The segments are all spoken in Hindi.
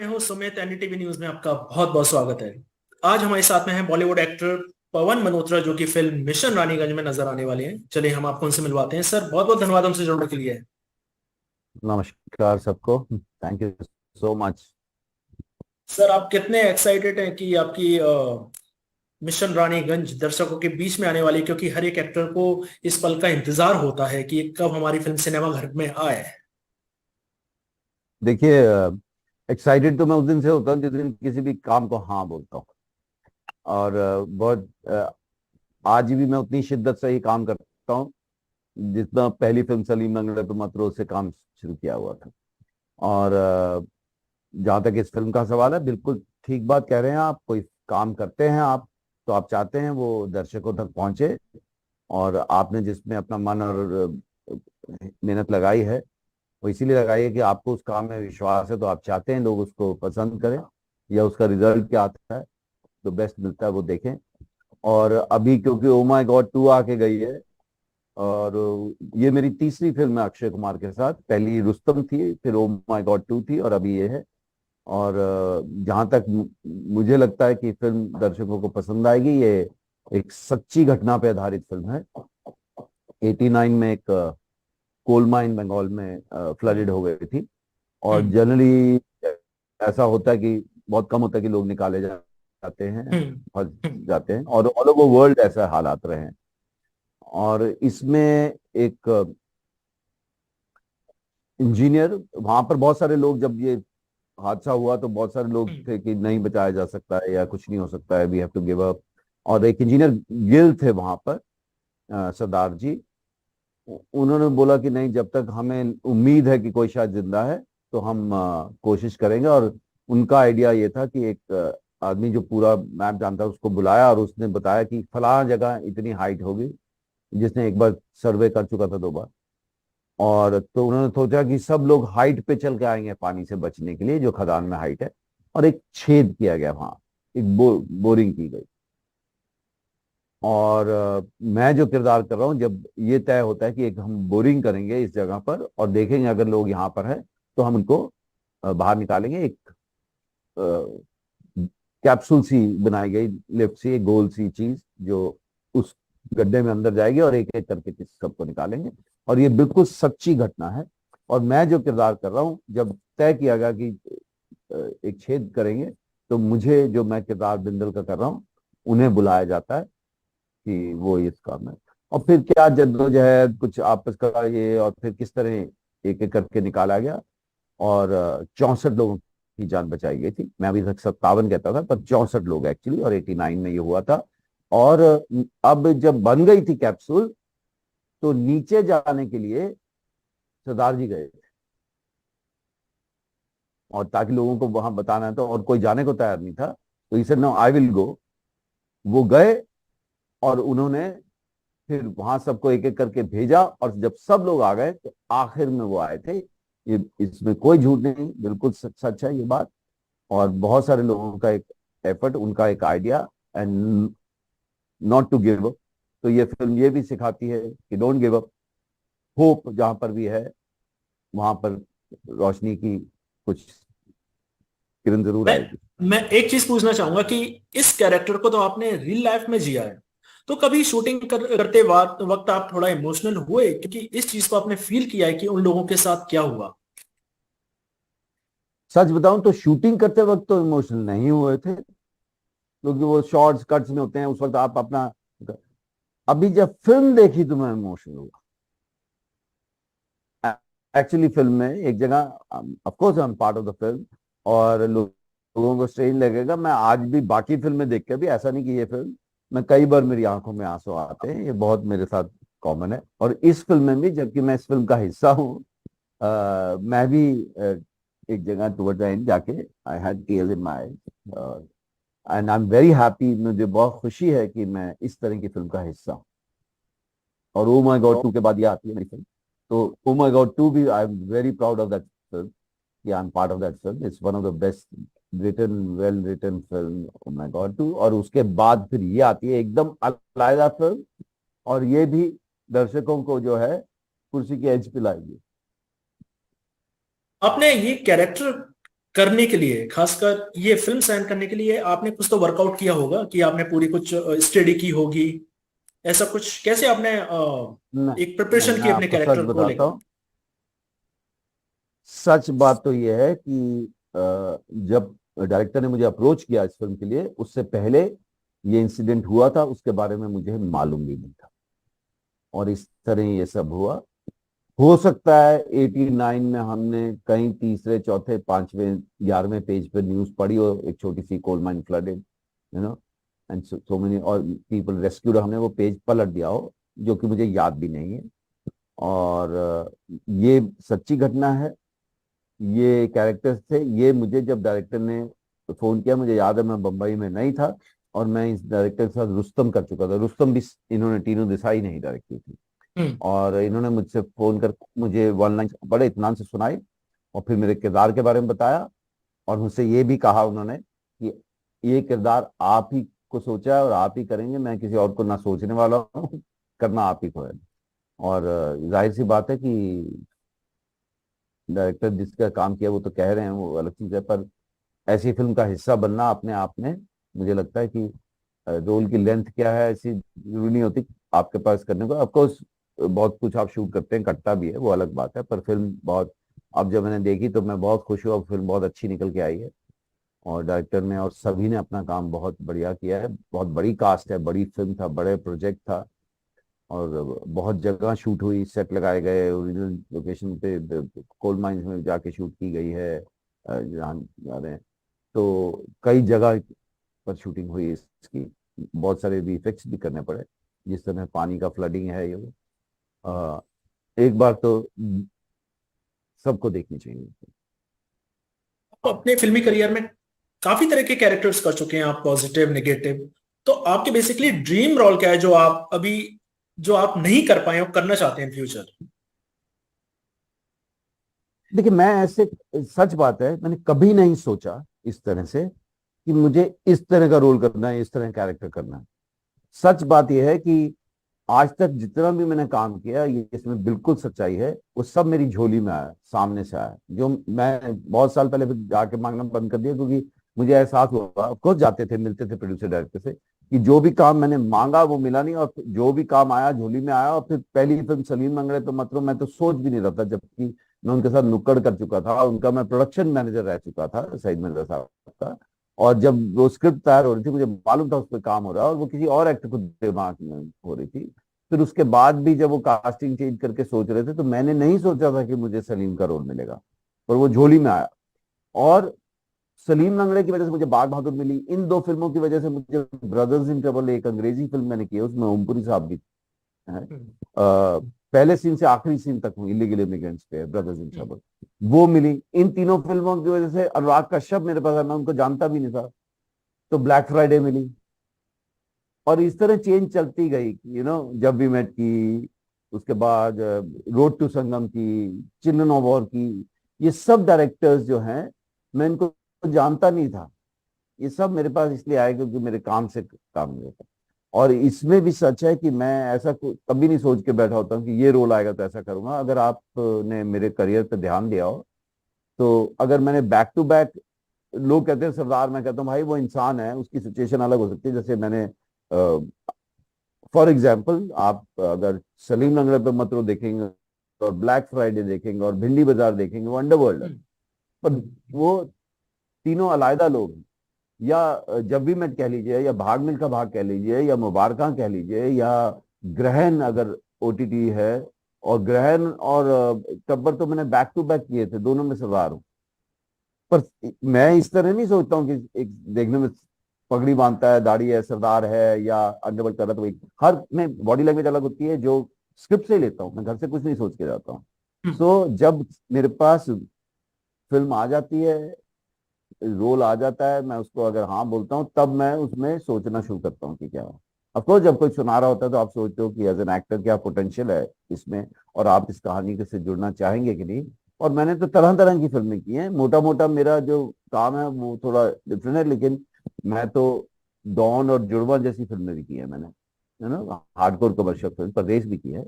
मैं हूं सुमित। एनडीटीवी न्यूज में आपका बहुत बहुत स्वागत है। आज हमारे साथ में है बॉलीवुड एक्टर पवन मल्होत्रा, जो कि फिल्म मिशन रानीगंज में नजर आने वाले हैं। चलिए हम आपको उनसे मिलवाते हैं। सर, बहुत बहुत धन्यवाद हमसे जुड़ने के लिए। नमस्कार सबको। Thank you so much. Sir, आप कितने एक्साइटेड हैं कि आपकी मिशन रानीगंज दर्शकों के बीच में आने वाली है? क्योंकि हर एक एक्टर को इस पल का इंतजार होता है कि कब हमारी फिल्म सिनेमा घर में आए। देखिए, एक्साइटेड तो मैं उस दिन से होता हूँ जिस दिन किसी भी काम को हाँ बोलता हूँ। और आज भी मैं उतनी शिद्दत से ही काम करता हूँ जितना पहली फिल्म सलीम लंगड़े पे मत रोज से काम शुरू किया हुआ था। और जहाँ तक इस फिल्म का सवाल है, बिल्कुल ठीक बात कह रहे हैं आप। कोई काम करते हैं आप, तो आप चाहते हैं वो दर्शकों तक पहुंचे। और आपने जिसमें अपना मन और मेहनत लगाई है, वो इसीलिए लगाई है कि आपको उस काम में विश्वास है, तो आप चाहते हैं लोग उसको पसंद करें, या उसका रिजल्ट क्या आता है, जो बेस्ट मिलता है वो देखें। और अभी क्योंकि ओ माय गॉड 2 आके गई है, और ये मेरी तीसरी फिल्म है अक्षय कुमार के साथ। पहली रुस्तम थी, फिर ओ माय गॉड 2 थी, और अभी ये है। और जहां तक मुझे लगता है कि फिल्म दर्शकों को पसंद आएगी। ये एक सच्ची घटना पे आधारित फिल्म है। 89 में एक कोल माइन बंगाल में फ्लडेड हम्म। हो गई थी। और हम्म। जनरली ऐसा होता है कि बहुत कम होता है कि लोग निकाले जाते हैं, हम्म। फंस हम्म। जाते हैं, और ऑल ओवर वर्ल्ड ऐसे हालात रहे हैं। और इसमें एक इंजीनियर, वहां पर बहुत सारे लोग, जब ये हादसा हुआ तो बहुत सारे लोग हम्म। थे कि नहीं बचाया जा सकता है या कुछ नहीं हो सकता है, we have to give up. और एक इंजीनियर गिल थे वहां पर, सरदार जी। उन्होंने बोला कि नहीं, जब तक हमें उम्मीद है कि कोई शायद जिंदा है, तो हम कोशिश करेंगे। और उनका आइडिया ये था कि एक आदमी जो पूरा मैप जानता है उसको बुलाया, और उसने बताया कि फलां जगह इतनी हाइट होगी, जिसने एक बार सर्वे कर चुका था 2 बार। और तो उन्होंने सोचा कि सब लोग हाइट पे चल के आएंगे पानी से बचने के लिए, जो खदान में हाइट है। और एक छेद किया गया वहां, एक बोरिंग की गई। और मैं जो किरदार कर रहा हूँ, जब ये तय होता है कि एक हम बोरिंग करेंगे इस जगह पर, और देखेंगे अगर लोग यहाँ पर हैं तो हम उनको बाहर निकालेंगे। एक कैप्सूल सी बनाई गई, लिफ्ट सी, एक गोल सी चीज, जो उस गड्ढे में अंदर जाएगी, और एक एक करके किसी सबको निकालेंगे। और ये बिल्कुल सच्ची घटना है। और मैं जो किरदार कर रहा हूँ, जब तय किया गया कि एक छेद करेंगे, तो मुझे, जो मैं किरदार बिंदल का कर रहा हूँ, उन्हें बुलाया जाता है कि वो इस काम में। और फिर क्या जद्दोजहद, कुछ आपस का ये, और फिर किस तरह एक एक करके निकाला गया। और 64 लोगों की जान बचाई गई थी। मैं अभी तक 57 कहता था, पर 64 लोग एक्चुअली, और 89 में ये हुआ था। और अब जब बन गई थी कैप्सूल, तो नीचे जाने के लिए सरदार जी गए थे, और ताकि लोगों को वहां बताना था, और कोई जाने को तैयार नहीं था। तो he said no, I will go. वो गए, और उन्होंने फिर वहां सबको एक एक करके भेजा। और जब सब लोग आ गए, तो आखिर में वो आए थे। ये, इसमें कोई झूठ नहीं, बिल्कुल सच सच है ये बात। और बहुत सारे लोगों का एक एफर्ट, उनका एक idea, and not to give up. तो ये फिल्म ये भी सिखाती है कि डोंट गिव अप। होप जहां पर भी है, वहां पर रोशनी की कुछ किरण जरूर मैं आएगी। मैं एक चीज पूछना चाहूंगा कि इस कैरेक्टर को तो आपने रियल लाइफ में जिया है, तो कभी शूटिंग करते वक्त आप थोड़ा इमोशनल हुए? क्योंकि इस चीज को आपने फील किया है कि उन लोगों के साथ क्या हुआ। सच बताऊं तो शूटिंग करते वक्त तो इमोशनल नहीं हुए थे, क्योंकि वो शॉर्ट्स कट्स में होते हैं, उस वक्त आप अपना। अभी जब फिल्म देखी तो मैं इमोशनल हुआ। एक्चुअली फिल्म में एक जगह, of course I am part of the film, और लोगों को स्ट्रेंज लगेगा, मैं आज भी बाकी फिल्में देख के भी, ऐसा नहीं कि ये फिल्म, मैं कई बार मेरी आंखों में आंसू आते हैं। ये बहुत मेरे साथ कॉमन है। और इस फिल्म में भी, जबकि मैं इस फिल्म का हिस्सा हूँ, मैं भी एक जगह टुवर्ड द एंड जाके I had tears in my eyes. And I am very happy, मुझे बहुत खुशी है कि मैं इस तरह की फिल्म का हिस्सा हूँ। और ओ माय गॉड 2 के बाद ये आती है मेरी फिल्म। तो ओ माय गॉड 2 भी, I am very proud of that film, कि I am part of that film. It's one of the best written, well written film, oh my God 2। और उसके बाद फिर ये आती है एकदम अलग फिल्म, और ये भी दर्शकों को जो है कुर्सी की एज पे लाएगी। आपने ये कैरेक्टर करने के लिए, खासकर ये फिल्म साइन करने के लिए आपने कुछ तो वर्कआउट किया होगा, कि आपने पूरी कुछ स्टडी की होगी, ऐसा कुछ? कैसे आपने नहीं, एक नहीं, प्रिपरेशन मैं की अपने आपको सच कैरेक्टर को बताता लेकर? हूँ। सच बात तो ये है कि जब डायरेक्टर ने मुझे अप्रोच किया इस फिल्म के लिए, उससे पहले ये इंसिडेंट हुआ था, उसके बारे में मुझे मालूम भी नहीं था, और इस तरह ये सब हुआ। हो सकता है 89 में हमने कहीं तीसरे चौथे पांचवें 11वें पेज पे न्यूज पढ़ी हो, एक छोटी सी coal mine flooded, you know, and so many और पीपल रेस्क्यूड, हमने वो पेज पलट दिया हो, जो कि मुझे याद भी नहीं है। और ये सच्ची घटना है। ये कैरेक्टर्स थे, ये मुझे जब डायरेक्टर ने फोन किया, मुझे याद है मैं बम्बई में नहीं था, और मैं इस डायरेक्टर के साथ रुस्तम कर चुका था। रुस्तम भी इन्होंने तीनों दिशाई नहीं डायरेक्ट की थी। हम्म। और इन्होंने मुझसे फोन कर मुझे वन लाइन बड़े इत्मीनान से सुनाई, और फिर मेरे किरदार के बारे में बताया, और मुझसे ये भी कहा उन्होंने कि ये किरदार आप ही को सोचा है और आप ही करेंगे, मैं किसी और को ना सोचने वाला हूँ, करना आप ही को है। और जाहिर सी बात है कि डायरेक्टर जिसका काम किया वो तो कह रहे हैं, वो अलग चीज है, पर ऐसी फिल्म का हिस्सा बनना अपने आप में, मुझे लगता है कि रोल की लेंथ क्या है ऐसी जरूरी नहीं होती आपके पास करने को। ऑफकोर्स बहुत कुछ आप शूट करते हैं, कटता भी है, वो अलग बात है, पर फिल्म बहुत, अब जब मैंने देखी तो मैं बहुत खुश हुआ, फिल्म बहुत अच्छी निकल के आई है, और डायरेक्टर ने और सभी ने अपना काम बहुत बढ़िया किया है। बहुत बड़ी कास्ट है, बड़ी फिल्म था, बड़े प्रोजेक्ट था, और बहुत जगह शूट हुई, सेट लगाए गए, ओरिजिनल लोकेशन पे कोल माइंस में जाके शूट की गई है, जहाँ जा रहे हैं, तो कई जगह पर शूटिंग हुई इसकी। बहुत सारे वीएफएक्स भी करने पड़े, जिस तरह पानी का फ्लडिंग है ये वो। अ, एक बार तो सबको देखनी चाहिए। आप अपने फिल्मी करियर में काफी तरह के कैरेक्टर्स कर चुके हैं आप, पॉजिटिव नेगेटिव। तो आपके बेसिकली ड्रीम रोल क्या है जो आप अभी, जो आप नहीं कर पाए और करना चाहते हैं फ्यूचर? देखिए, मैं ऐसे, सच बात है, मैंने कभी नहीं सोचा इस तरह से कि मुझे इस तरह का रोल करना है, इस तरह कैरेक्टर करना है। सच बात यह है कि आज तक जितना भी मैंने काम किया, ये इसमें बिल्कुल सच्चाई है, वो सब मेरी झोली में आया, सामने से आया। जो मैं बहुत साल पहले फिर जाके मांगना बंद कर दिया, क्योंकि मुझे एहसास हुआ, ऑफकोर्स जाते थे, मिलते थे प्रोड्यूसर डायरेक्टर से, कि जो भी काम मैंने मांगा वो मिला नहीं, और जो भी काम आया झोली में आया। और फिर पहली फिल्म सलीम मंगले तो मतलब मैं तो सोच भी नहीं रहा था, जबकि मैं उनके साथ नुक्कड़ कर चुका था, उनका मैं प्रोडक्शन मैनेजर रह चुका था, सईद मिर्जा साहब का। और जब वो स्क्रिप्ट तैयार हो रही थी, मुझे मालूम था उस पर काम हो रहा है, और वो किसी और एक्टर को दिमाग में हो रही थी। फिर उसके बाद भी जब वो कास्टिंग चेंज करके सोच रहे थे, तो मैंने नहीं सोचा था कि मुझे सलीम का रोल मिलेगा, पर वो झोली में आया। और सलीम लंगड़े की वजह से मुझे बाग बहादुर मिली, इन दो फिल्मों की वजह से मुझे ब्रदर्स इन ट्रबल, एक अंग्रेजी फिल्म मैंने की है, उसमें ओमपुरी साहब भी है। हम्म। पहले सीन से आखिरी सीन तक हूँ इलीगल इमिग्रेंट्स पे, ब्रदर्स इन हम्म। ट्रबल, वो मिली। इन तीनों फिल्मों की वजह से अनुराग कश्यप मेरे पास है, मैं उनको जानता भी नहीं था, तो ब्लैक फ्राइडे मिली। और इस तरह चेंज चलती गई, जब वी मेट की, उसके बाद रोड टू संगम की, चिल्ड्रन ऑफ वॉर की। ये सब डायरेक्टर्स जो हैं, मैं इनको जानता नहीं था, ये सब मेरे पास इसलिए आए क्योंकि मेरे काम से काम नहीं होता। और इसमें भी सच है कि मैं ऐसा कभी नहीं सोच के बैठा होता हूँ कि ये रोल आएगा तो ऐसा करूंगा। अगर आपने मेरे करियर पे ध्यान दिया हो, तो अगर मैंने बैक टू बैक, लोग कहते हैं सरदार, मैं कहता हूँ भाई वो इंसान है, उसकी सिचुएशन अलग हो सकती है। जैसे मैंने, फॉर एग्जाम्पल, आप अगर सलीम लंगड़े पे मत रो देखेंगे, और ब्लैक फ्राइडे देखेंगे, और भिंडी बाजार देखेंगे, वो अंडरवर्ल्ड है। हम्म। पर हम्म। वो तीनों अलग लोग हैं। या जब भी मैं कह लीजिए, या भाग मिल्खा भाग कह लीजिए, या मुबारका कह लीजिए, या ग्रहण अगर ओटीटी है, और ग्रहण और टब्बर तो मैंने बैक टू बैक किए थे, दोनों में सरदार हूँ। पर मैं इस तरह नहीं सोचता हूँ कि एक देखने में पगड़ी बांधता है, दाढ़ी है, सरदार है, या अंडरवर्ल्ड कर रहा, तो वही हर में बॉडी लैंग्वेज अलग होती है, जो स्क्रिप्ट से ही लेता हूँ, मैं घर से कुछ नहीं सोच के जाता हूँ। हम्म। सो जब मेरे पास फिल्म आ जाती है, रोल आ जाता है, मैं उसको अगर हाँ बोलता हूँ, तब मैं उसमें सोचना शुरू करता हूँ कि क्या हो। अफकोर्स जब कोई सुना रहा होता है तो आप सोचते हो कि एज एन एक्टर क्या पोटेंशियल है इसमें, और आप इस कहानी के से जुड़ना चाहेंगे कि नहीं। और मैंने तो तरह तरह की फिल्में की हैं, मोटा मोटा मेरा जो काम है वो थोड़ा डिफरेंट है, लेकिन मैं तो डॉन और जुड़वा जैसी फिल्में भी की है मैंने, है ना, हार्डकोर कमर्शियल फिल्म पर रेस भी की है।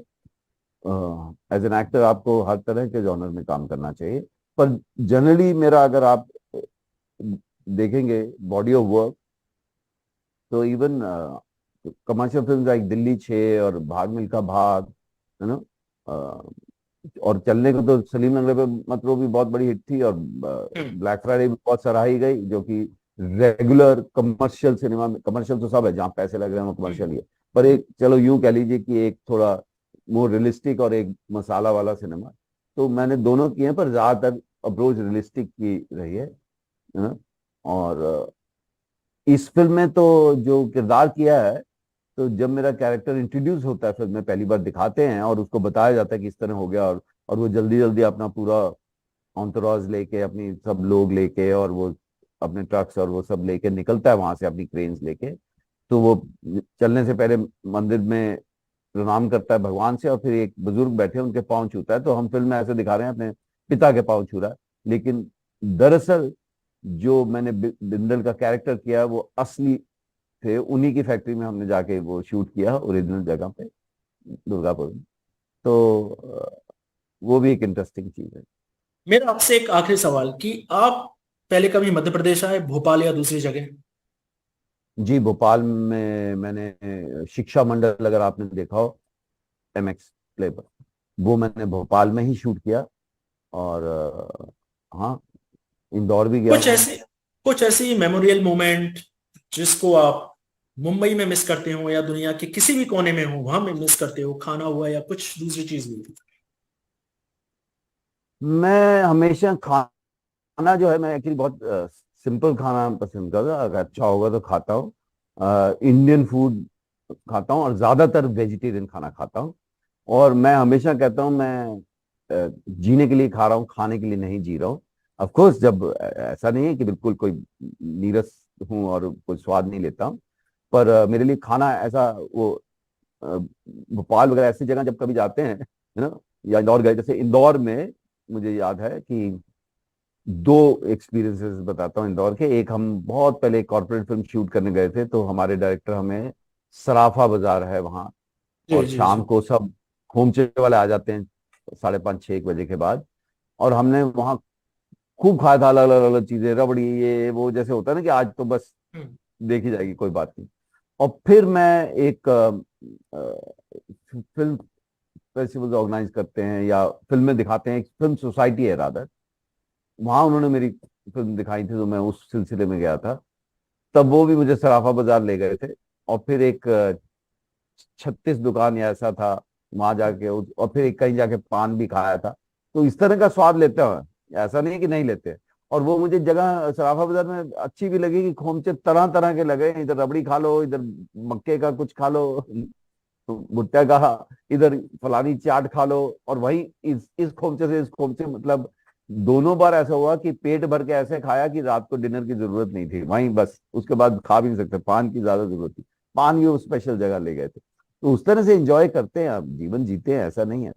एज एन एक्टर आपको हर तरह के जॉनर में काम करना चाहिए। पर जनरली मेरा, अगर आप देखेंगे बॉडी ऑफ वर्क, तो even commercial film like Delhi 6 और भाग मिल्खा भाग, है ना, और चलने को तो सलीम लंगड़े पे मतलब भी बहुत बड़ी हिट थी, और हम्म। ब्लैक फ्राइडे भी बहुत सराही गई, जो कि रेगुलर कमर्शियल सिनेमा में, कमर्शियल तो सब है जहाँ पैसे लग रहे हैं वो कमर्शियल ही है, पर एक चलो यूं कह लीजिए कि एक थोड़ा मोर रियलिस्टिक और एक मसाला वाला सिनेमा, तो मैंने दोनों किए हैं, पर ज्यादातर अप्रोच रियलिस्टिक की रही है ना। और इस फिल्म में तो जो किरदार किया है, तो जब मेरा कैरेक्टर इंट्रोड्यूस होता है फिल्म में, पहली बार दिखाते हैं और उसको बताया जाता है कि इस तरह हो गया, और वो जल्दी जल्दी अपना पूरा ऑन्टोराज लेके, अपनी सब लोग लेके, और वो अपने ट्रक्स और वो सब लेके निकलता है वहां से अपनी क्रेन्स लेके, तो वो चलने से पहले मंदिर में प्रणाम करता है भगवान से, और फिर एक बुजुर्ग बैठे हैं उनके पाँव छूता है, तो हम फिल्म में ऐसे दिखा रहे हैं अपने पिता के पाँव छू रहा है, लेकिन दरअसल जो मैंने बिंदल का कैरेक्टर किया वो असली थे, उन्हीं की फैक्ट्री में हमने जाके वो शूट किया ओरिजिनल जगह पे, दुर्गापुर में। तो वो भी एक इंटरेस्टिंग चीज है। मेरा आपसे एक आखिरी सवाल कि आप पहले कभी मध्य प्रदेश आए, भोपाल या दूसरी जगह? जी, भोपाल में मैंने शिक्षा मंडल, अगर आपने देखा हो MX प्ले पर, वो मैंने भोपाल में ही शूट किया, और हाँ, इंदौर भी गया कुछ हूँ। ऐसे कुछ ऐसी मेमोरियल मोमेंट जिसको आप मुंबई में मिस करते हो या दुनिया के किसी भी कोने में हो वहां में मिस करते हो, खाना हुआ या कुछ दूसरी चीज हुई? मैं हमेशा खाना जो है, मैं एक्चुअली बहुत सिंपल खाना पसंद करता हूँ, अगर अच्छा होगा तो खाता हूँ, इंडियन फूड खाता हूँ, और ज्यादातर वेजिटेरियन खाना खाता हूँ। और मैं हमेशा कहता हूँ, मैं जीने के लिए खा रहा हूँ, खाने के लिए नहीं जी रहा हूँ। ऑफ कोर्स, जब ऐसा नहीं है कि बिल्कुल कोई नीरस हूँ और कोई स्वाद नहीं लेता हूँ, पर मेरे लिए खाना ऐसा, वो भोपाल वगैरह ऐसी जगह जब कभी जाते हैं, है ना, या इंदौर गए, जैसे इंदौर में मुझे याद है कि दो एक्सपीरियंसेस बताता हूँ इंदौर के। एक, हम बहुत पहले कॉर्पोरेट फिल्म शूट करने गए थे, तो हमारे डायरेक्टर हमें, सराफा बाजार है वहाँ, जी और जी शाम जी। को सब होमचे वाले आ जाते हैं 5:30-6 1 बजे के बाद, और हमने वहाँ खूब खाया था, अलग अलग अलग चीजें, रबड़ी, ये वो, जैसे होता है ना कि आज तो बस हम्म। देखी जाएगी, कोई बात नहीं। और फिर मैं एक फिल्म फेस्टिवल ऑर्गेनाइज करते हैं या फिल्में दिखाते हैं, एक फिल्म सोसाइटी है रादर, वहां उन्होंने मेरी फिल्म दिखाई थी, तो मैं उस सिलसिले में गया था, तब वो भी मुझे सराफा बाजार ले गए थे। और फिर एक 36 दुकान या ऐसा था, वहां जाके और फिर एक कहीं जाके पान भी खाया था। तो इस तरह का स्वाद लेते हैं, ऐसा नहीं है कि नहीं लेते। और वो मुझे जगह सराफा बाजार में अच्छी भी लगी कि खोमचे तरह तरह के लगे, इधर रबड़ी खा लो, इधर मक्के का कुछ खा लो, तो भुट्टा का, इधर फलानी चाट खा लो, और वही इस खोमचे से इस खोमचे, मतलब दोनों बार ऐसा हुआ कि पेट भर के ऐसे खाया कि रात को डिनर की जरूरत नहीं थी, वहीं बस उसके बाद खा भी नहीं सकते, पान की ज्यादा जरूरत थी, पान भी वो स्पेशल जगह ले गए थे। तो उस तरह से एंजॉय करते हैं, आप जीवन जीते हैं, ऐसा नहीं है।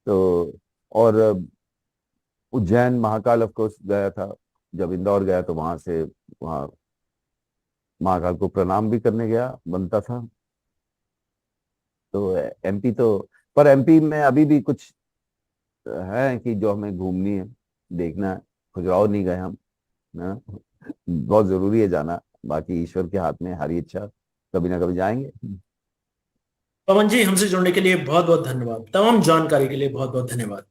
तो और उज्जैन महाकाल ऑफ कोर्स गया था, जब इंदौर गया तो वहां से, वहाँ महाकाल को प्रणाम भी करने गया, बनता था। तो MP तो, पर MP में अभी भी कुछ है कि जो हमें घूमनी है, देखना है। खजुराहो नहीं गए हम ना, बहुत जरूरी है जाना, बाकी ईश्वर के हाथ में हरी इच्छा, कभी ना कभी जाएंगे। पवन जी, हमसे जुड़ने के लिए बहुत बहुत धन्यवाद, तमाम जानकारी के लिए बहुत बहुत धन्यवाद।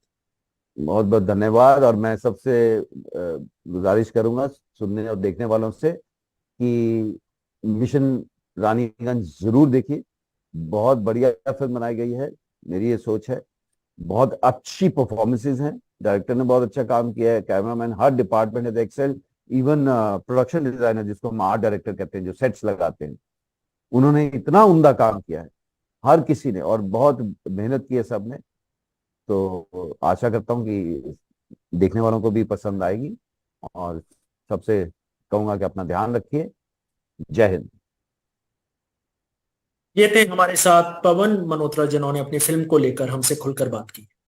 बहुत बहुत धन्यवाद, और मैं सबसे गुजारिश करूंगा सुनने और देखने वालों से कि मिशन रानीगंज जरूर देखिए, बहुत बढ़िया फिल्म बनाई गई है, मेरी ये सोच है। बहुत अच्छी परफॉर्मेंसेज हैं, डायरेक्टर ने बहुत अच्छा काम किया है, कैमरामैन, हर डिपार्टमेंट है एक्सेल, इवन प्रोडक्शन डिजाइनर जिसको हम आर्ट डायरेक्टर कहते हैं, जो सेट्स लगाते हैं, उन्होंने इतना उम्दा काम किया है, हर किसी ने, और बहुत मेहनत की है सबने। तो आशा करता हूँ कि देखने वालों को भी पसंद आएगी, और सबसे कहूंगा कि अपना ध्यान रखिए। जय हिंद। ये थे हमारे साथ पवन मल्होत्रा जिन्होंने अपनी फिल्म को लेकर हमसे खुलकर बात की।